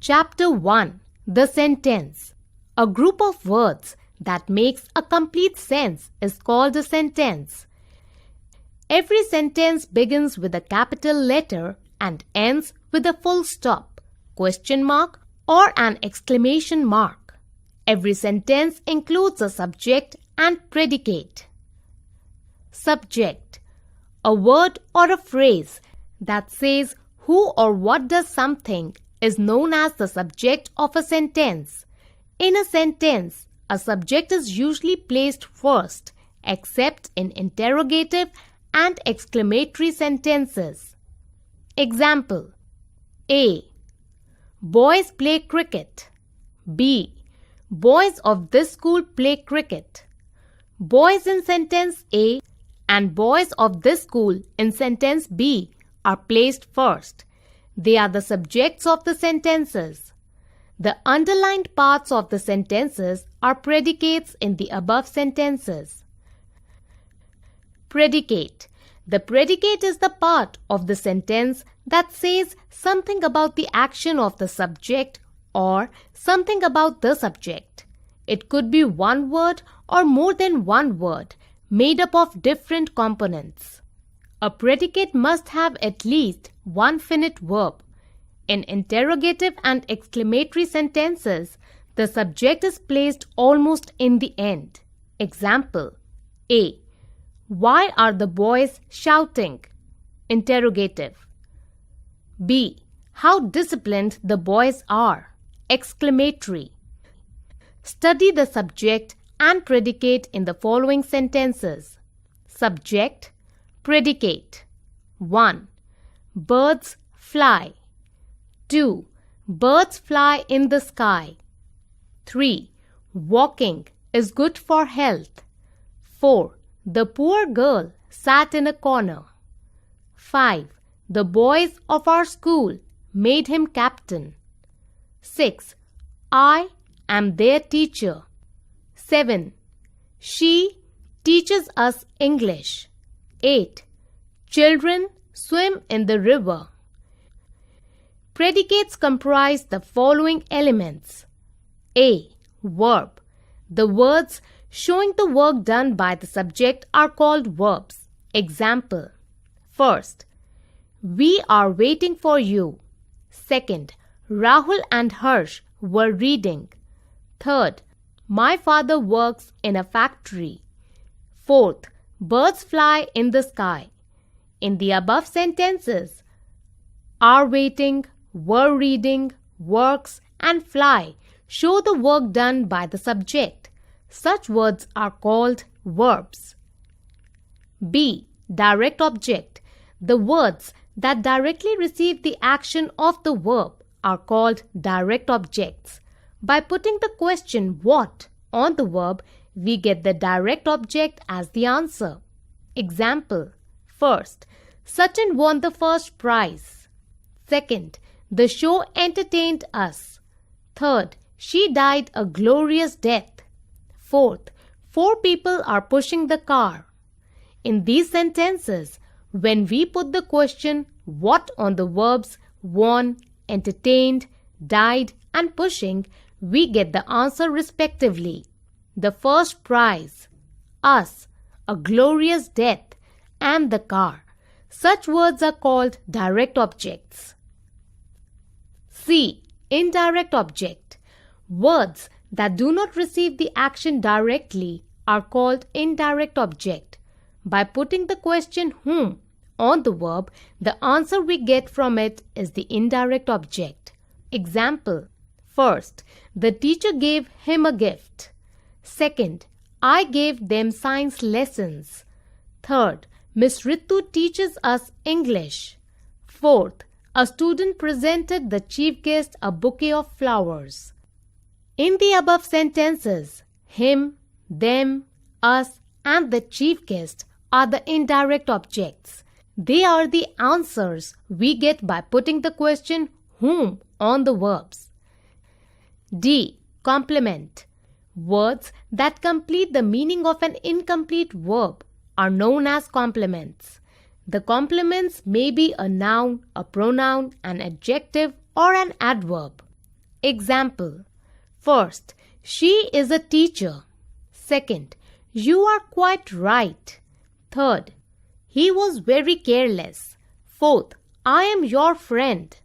Chapter 1. The sentence. A group of words that makes a complete sense is called a sentence. Every sentence begins with a capital letter and ends with a full stop, question mark, or an exclamation mark. Every sentence includes a subject and predicate. Subject. A word or a phrase that says who or what does something is known as the subject of a sentence. In a sentence, a subject is usually placed first, except in interrogative and exclamatory sentences. Example: A. Boys play cricket. B. Boys of this school play cricket. Boys in sentence A and boys of this school in sentence B are placed first. They are the subjects of the sentences. The underlined parts of the sentences are predicates in the above sentences. Predicate. The predicate is the part of the sentence that says something about the action of the subject or something about the subject. It could be one word or more than one word made up of different components. A predicate must have at least one finite verb. In interrogative and exclamatory sentences, the subject is placed almost in the end. Example: A. Why are the boys shouting? Interrogative. B. How disciplined the boys are. Exclamatory. Study the subject and predicate in the following sentences. Subject, predicate. 1. Birds fly. 2. Birds fly in the sky. 3. Walking is good for health. 4. The poor girl sat in a corner. 5. The boys of our school made him captain. 6. I am their teacher. 7. She teaches us English. 8. Children swim in the river. Predicates comprise the following elements. A. Verb. The words showing the work done by the subject are called verbs. Example: First, we are waiting for you. Second, Rahul and Harsh were reading. Third, my father works in a factory. Fourth, birds fly in the sky. In the above sentences, are waiting, were reading, works, and fly show the work done by the subject. Such words are called verbs. B. Direct object. The words that directly receive the action of the verb are called direct objects. By putting the question what on the verb, we get the direct object as the answer. Example: First, Sachin won the first prize. Second, the show entertained us. Third, she died a glorious death. Fourth, 4 people are pushing the car. In these sentences, when we put the question what on the verbs won, entertained, died, and pushing, we get the answer respectively. The first prize, us, a glorious death, and the car. Such words are called direct objects. C. Indirect object. Words that do not receive the action directly are called indirect object. By putting the question whom on the verb, the answer we get from it is the indirect object. Example: First, the teacher gave him a gift. Second, I gave them science lessons. Third, Miss Ritu teaches us English. Fourth, a student presented the chief guest a bouquet of flowers. In the above sentences, him, them, us, and the chief guest are the indirect objects. They are the answers we get by putting the question whom on the verbs. D. Complement. Words that complete the meaning of an incomplete verb are known as complements. The complements may be a noun, a pronoun, an adjective, or an adverb. Example. First, she is a teacher. Second, you are quite right. Third, he was very careless. Fourth, I am your friend.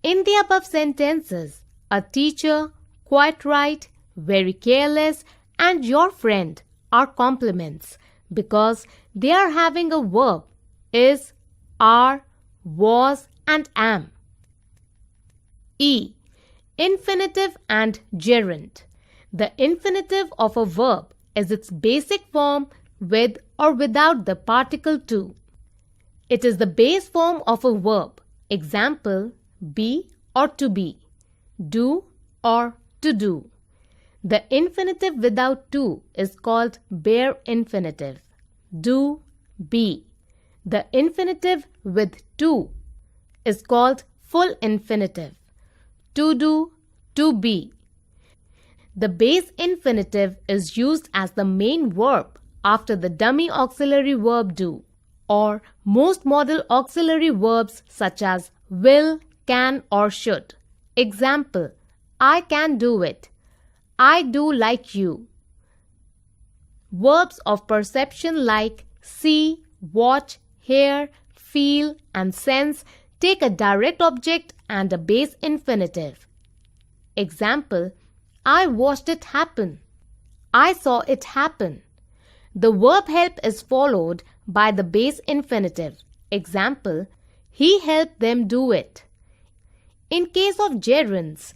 In the above sentences, a teacher, quite right, very careless, and your friend are complements because they are having a verb is, are, was, and am. E. Infinitive and gerund. The infinitive of a verb is its basic form with or without the particle to. It is the base form of a verb. Example, be or to be, do or to do. The infinitive without to is called bare infinitive, do, be. The infinitive with to is called full infinitive, to do, to be. The base infinitive is used as the main verb after the dummy auxiliary verb do, or most modal auxiliary verbs such as will, can, or should. Example, I can do it. I do like you. Verbs of perception like see, watch, hear, feel, and sense take a direct object and a base infinitive. Example, I watched it happen. I saw it happen. The verb help is followed by the base infinitive. Example, he helped them do it. In case of gerunds,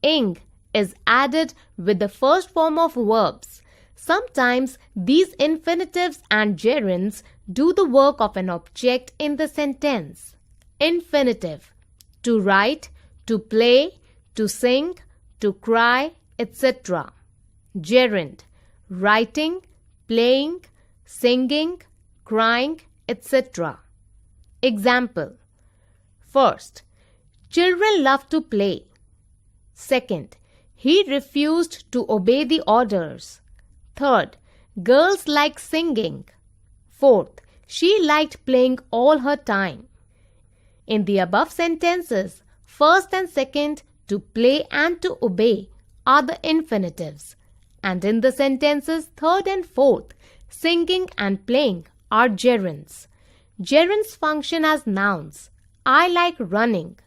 ing is added with the first form of verbs. Sometimes these infinitives and gerunds do the work of an object in the sentence. Infinitive, to write, to play, to sing, to cry, etc. Gerund, writing, playing, singing, crying, etc. Example. First, children love to play. Second, he refused to obey the orders. Third, girls like singing. Fourth, she liked playing all her time. In the above sentences, first and second, to play and to obey, are the infinitives. And in the sentences third and fourth, singing and playing, are gerunds. Gerunds function as nouns. I like running.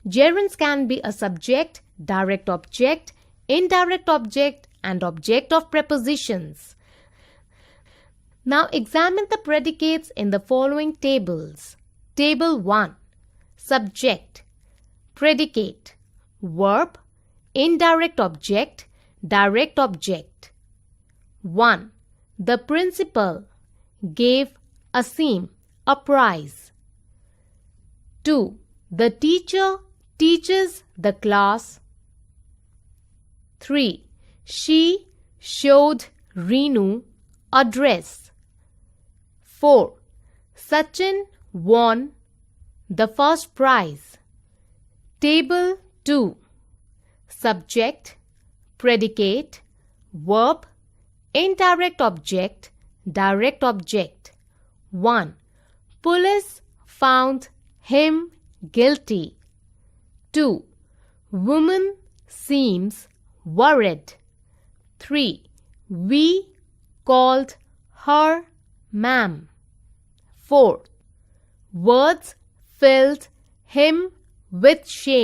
Gerunds can be a subject, direct object, indirect object, and object of prepositions. Now examine the predicates in the following tables. Table 1. Subject, predicate, verb, indirect object, direct object. 1. The principal gave a seam, a prize. 2. The teacher teaches the class. 3. She showed Reenu a dress. 4. Sachin won the first prize. Table 2. Subject, predicate, verb, indirect object, direct object. 1. Police found him guilty. 2. Woman seems worried. 3. We called her ma'am. 4. Words filled him with shame.